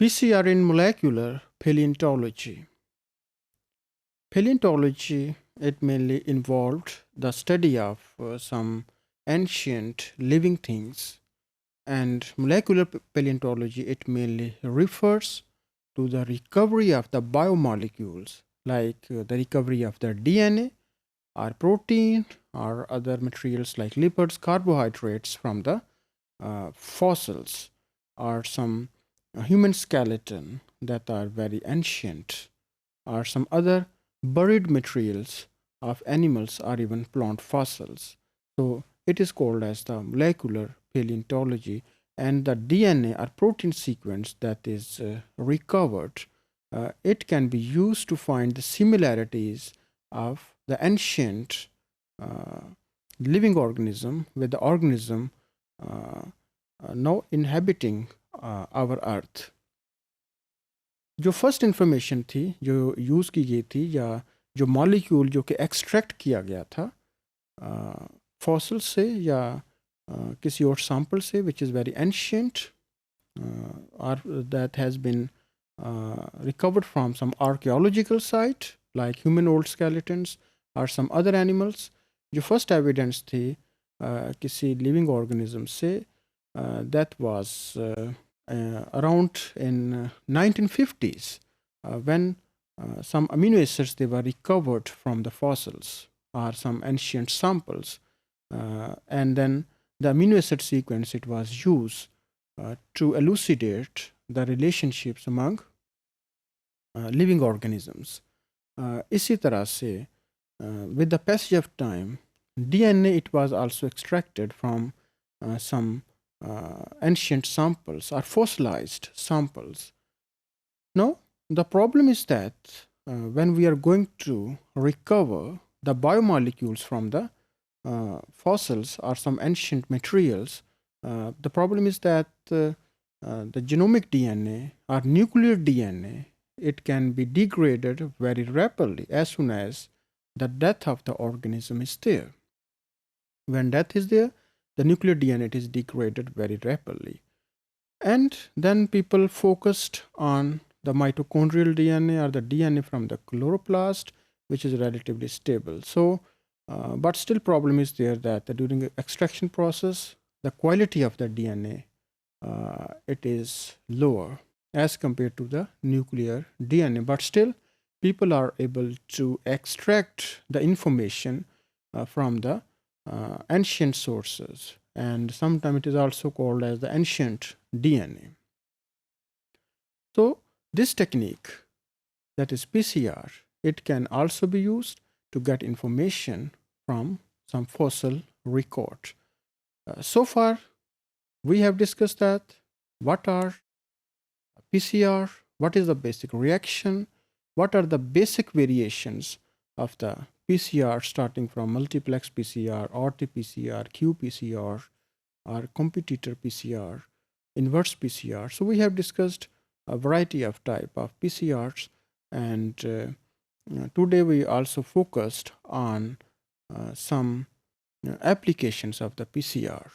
PCR in molecular paleontology. Paleontology, it mainly involved the study of some ancient living things, and molecular paleontology, it mainly refers to the recovery of the biomolecules, like the recovery of the DNA or protein or other materials like lipids, carbohydrates from the fossils or some human skeleton that are very ancient, or some other buried materials of animals or even plant fossils. So it is called as the molecular paleontology, and the DNA or protein sequence that is recovered, it can be used to find the similarities of the ancient uh, living organism with the organism now inhabiting our earth. जो first information थी जो use की गई थी, या जो molecule जो कि एक्सट्रैक्ट किया गया था फॉसिल से या किसी और सैंपल से विच इज़ वेरी एंशियंट और that has been recovered from some archaeological site like human old skeletons or some other animals. जो फर्स्ट एविडेंस थी किसी लिविंग ऑर्गेनिज्म से, that was around in 1950s when some amino acids they were recovered from the fossils or some ancient samples, and then the amino acid sequence it was used to elucidate the relationships among living organisms. इसी तरह से with the passage of time, DNA it was also extracted from some ancient samples or fossilized samples. Now, the problem is that when we are going to recover the biomolecules from the fossils or some ancient materials, the problem is that the genomic DNA or nuclear DNA, it can be degraded very rapidly as soon as the death of the organism is there. When death is there, the nuclear DNA is degraded very rapidly. And then people focused on the mitochondrial DNA or the DNA from the chloroplast, which is relatively stable. So, but still problem is there that during the extraction process, the quality of the DNA, it is lower as compared to the nuclear DNA. But still, people are able to extract the information from the ancient sources, and sometimes it is also called as the ancient DNA. So this technique, that is PCR, it can also be used to get information from some fossil record. So far, we have discussed that what are PCR, what is the basic reaction, what are the basic variations of the PCR starting from multiplex PCR, RT-PCR, qPCR, or competitor PCR, inverse PCR. So we have discussed a variety of type of PCRs, and today we also focused on some applications of the PCR.